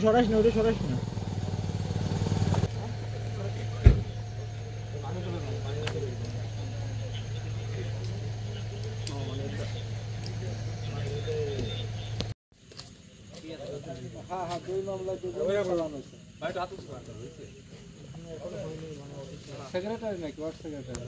সরাস না, ওটা সরাস না। হ্যাঁ হ্যাঁ, দুই মামলা সেক্রেটারি নাকি ওয়ার্ড সেক্রেটারি?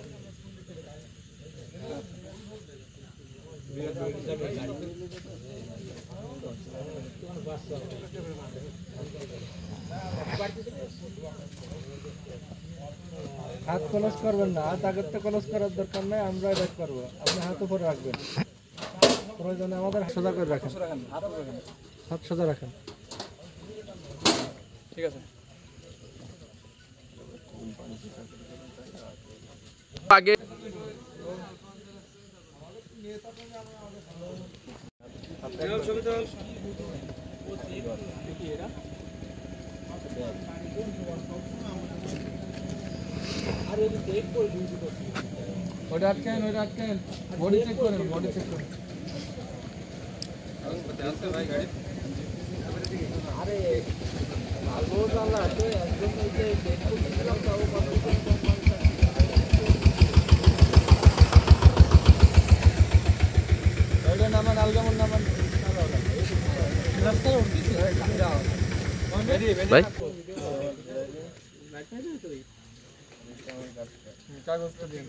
হাত ক্লোজ করবেন না, হাত আগের তো ক্লোজ করার দরকার নাই, আমরা এটা করবো। আপনি হাত উপরে রাখবেন, প্রয়োজনে আমাদের সোজা করে রাখেন, হাত সোজা রাখেন। ঠিক আছে। আগে ওটা আটকেন, ওটা আটকেন, বডি চেক করেন, বডি চেক করেন। আরে ভালো জানলা তো একদম ওই যে দেখতে দিলাম তাও কথা ওটা নামান, আলগামন নামান রাস্তায় উঠতেছে ভাই। কাগজটা দিন।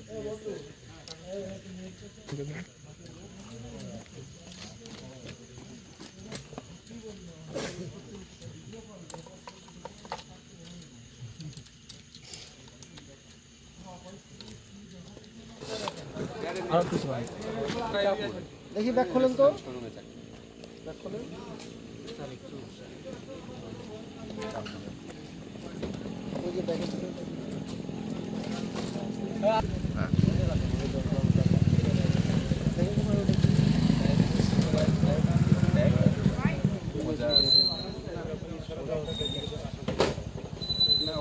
আর কিছু ভাই দেখি ব্যাগ খোলেন তো, ব্যাগ খোলেন। ওই যে ব্যাগে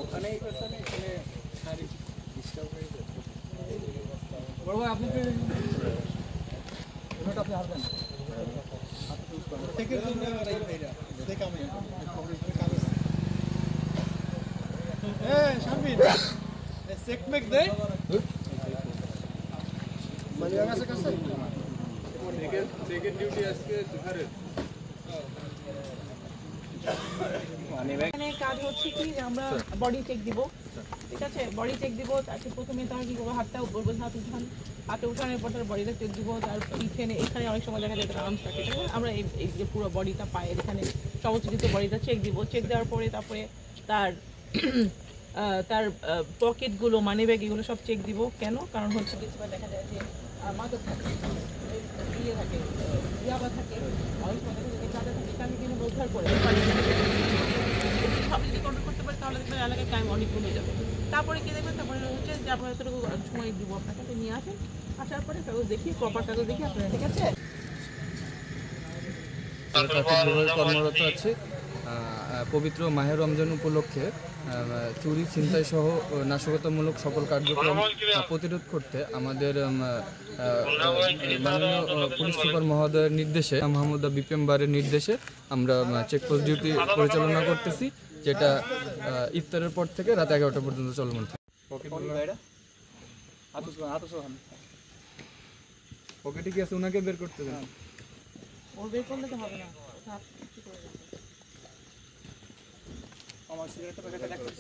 ওখানেই করছেন, এখানে ডিস্টার্ব হয়ে যাচ্ছে। বড় ভাই আপনি ওটা আপনি হারবেন থেকে জন্য দেখে আমি কাগজ শামিল চেক মেক দে মানে কাছে কাছে সেকেন্ড ডিউটি আজকে দুপুরে। এখানে কাজ হচ্ছে কি যে আমরা বডি চেক দিব, ঠিক আছে? বডি চেক দিব, তাকে প্রথমে তার কি করবো, হাতটা উপর হাত উঠান, হাতে উঠানোর পর তার বডিটা চেক দিব, তার পিছনে এখানে অনেক সময় দেখা যায় তার আর্মস থাকে, আমরা এই যে পুরো বডিটা পায়ের এখানে সমস্ত কিছু বডিটা চেক দিব। চেক দেওয়ার পরে তারপরে তার তার পকেটগুলো, মানি ব্যাগ এগুলো সব চেক দিব। কেন? কারণ হচ্ছে কিছু দেখা যায় যে মাদক থাকে, ইয়ে থাকে, ইয়াবা থাকে, অনেক সময় দেখা যায় চাঁদা থাকে, এখানে কিন্তু উদ্ধার করে সব যদি কন্ট্রোল করতে পারে তাহলে দেখবেন এলাকায় টাইম অনেক কমে যাবে। তারপরে কি দেখবেন, তারপরে হচ্ছে যে আপনার এতটুকু সময় দিব আপনাকে, নিয়ে আসেন, আসার পরে কাগজ দেখি, প্রপার কাগজ দেখি আপনারা, ঠিক আছে? কর্মরত আছে। পবিত্র মাহে রমজান উপলক্ষে চুরি, ছিনতাই সহ নাশকতামূলক সকল কার্যক্রম প্রতিরোধ করতে আমাদের মাননীয় পুলিশ সুপার মহোদয়ের নির্দেশে, মাহমুদা বিপিএম বারের নির্দেশে আমরা চেকপোস্ট ডিউটি পরিচালনা করতেছি, যেটা ইফতারের পর থেকে রাত 11টা পর্যন্ত চলমান থাকে। পকেটে কি আছে ওনাকে বের করতে দেন। ওর বের করলে তো হবে না, আমার সিগারেটটা প্যাকেটে রাখতে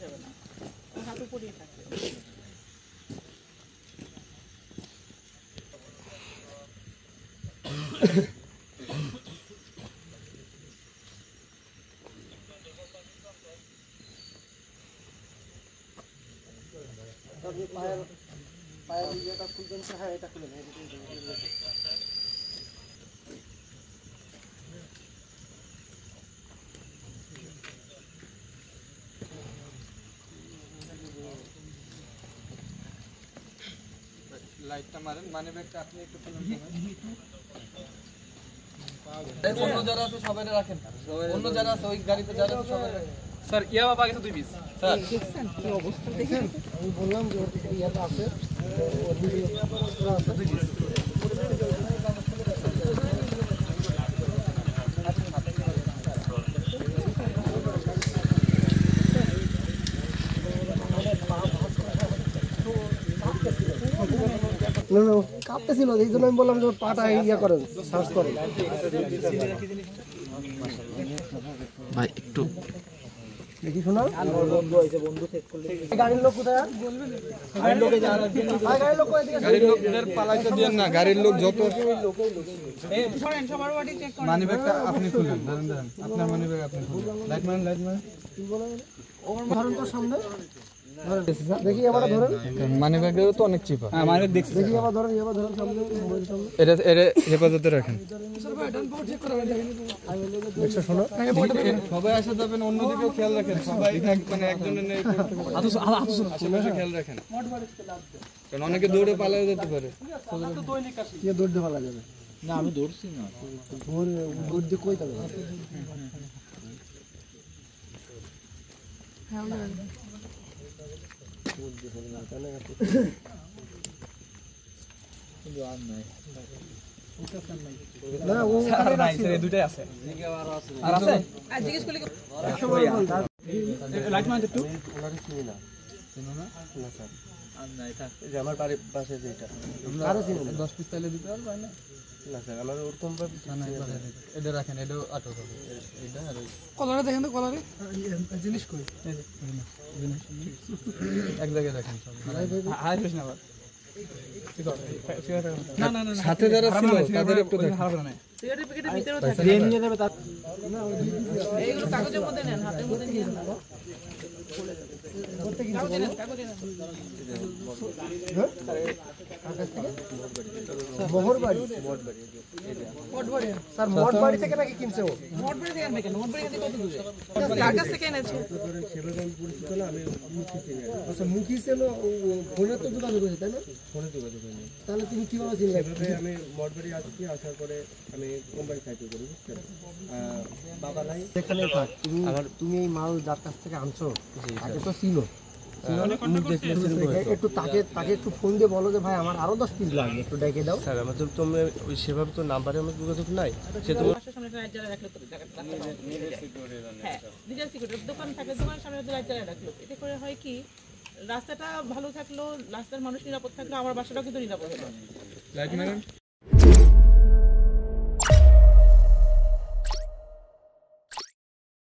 যাবে না, হাত উপরেই থাকবে। পায়ের পায়ের ইয়েটা খুলবেন, হ্যাঁ এটা খুলে নেই। লাইটটা মারেন, মানি ব্যাগটা আপনি একটু খুলুন। অন্য যারা আছে সবাই রাখেন, অন্য যারা আছে ওই গাড়িতে যারা আছে সবাই রাখেন। স্যার ইয়াবা পাওয়া গেছে 2 পিস। স্যার দেখছেন কি অবস্থা দেখেন, আমি বললাম যে ওর ইয়াটা আছে, ওর ভিডিও আছে 2 পিস। কাঁপতেছিল, এই জন্য আমি বললাম যে পাটা ইয়ে করেন, সার্চ করেন। ভাই একটু দেখি শোনা, গাড়ির লোক কোথায়? গাড়ির গাড়ির লোকদের পালাইতে দিয়েন না, গাড়ির লোক যত মানিব্যাগটা আপনি খুলেন, ধরেন ধরেন আপনার মানিব্যাগ আপনি খুলেন, লাইট মারেন ধরেন তোর সামনে, দেখি আবার ধরেন, মানিব্যাগেরও তো অনেক চিপা। হ্যাঁ মানিব্যাগ দেখছি, দেখি আবার ধরেন, এবার ধরেন সামনে, মোবাইল সামনে। এটা হেফাজতে রাখেন। দেখছো শোনো, সবাই আসা যাবেন, অন্যদিকেও খেয়াল রাখেন, সবাই মানে একজনের নেই আশেপাশে খেয়াল রাখেন, কারণ অনেকে দৌড়ে পালাও যেতে পারে। কে দৌড় দিয়ে পালা যাবে? না আমি দৌড়ছি না, দৌড় দিয়ে কই যাবে? না ও দুটাই আছে আর আছে আর জিজ্ঞেস করলে লাইট মারতে একটু আমার বাড়ির পাশে যেটা কারো ছিল 10 পিস তাইলে দিতে পারবেন না? না স্যার, আমার ওরকম ভাবে এটা রাখেন, এটাও আটক হবে, এটা আর কলারে দেখেন তো, কলারে জিনিস কই এক জায়গায় রাখেন সব। হাই কৃষ্ণ আবার না না না সাথে যারা ছিল তাদের একটু দেখেন। সিগারেটের প্যাকেটের ভিতরেও থাকে, নিয়ে যাবে তার এইগুলো কাগজের মধ্যে নেন, হাতের মধ্যে নিয়ে নেন, কাগজে নেন, কাগজে নেন। মোহরবাড়ি, স্যার মোহরবাড়ি থেকে নাকি কিনছে ও? মোটবাড়ি থেকে আনবে কেন? মোটবাড়ি থেকে কত দূরে? কার কাছ থেকে এনেছে? আচ্ছা মুখী ছিল, ফোনে তো যোগাযোগ হয়েছে তাই না? ফোনে যোগাযোগ হয়নি, তাহলে তুমি কিভাবে চিনলে? আমি মোহরবাড়ি আসছি, আসার পরে আমি কোম্পানি সাইকেল করি, বুঝছেন? বাবা নাই সেখানে থাক, তুমি এই মাল যার কাছ থেকে আনছো আগে তো ছিল, একটু তাকে একটু ফোন দিয়ে বলো যে ভাই আমার আরো 10 পিস লাগবে, একটু ডেকে দাও। স্যার আমাদের তো ওই সেভাবে তো নাম্বারে আমার যোগাযোগ নাই, সে তো বাসার সামনে লাইট জ্বালিয়ে রাখলে তো জায়গাটা হ্যাঁ, নিজের সিকিউরিটি দোকান থাকে, দোকানের সামনে লাইট জ্বালিয়ে রাখলো, এতে করে হয় কি রাস্তাটা ভালো থাকলো, রাস্তার মানুষ নিরাপদ থাকলো, আমার বাসাটাও কিন্তু নিরাপদ হলো। লাইট মারেন।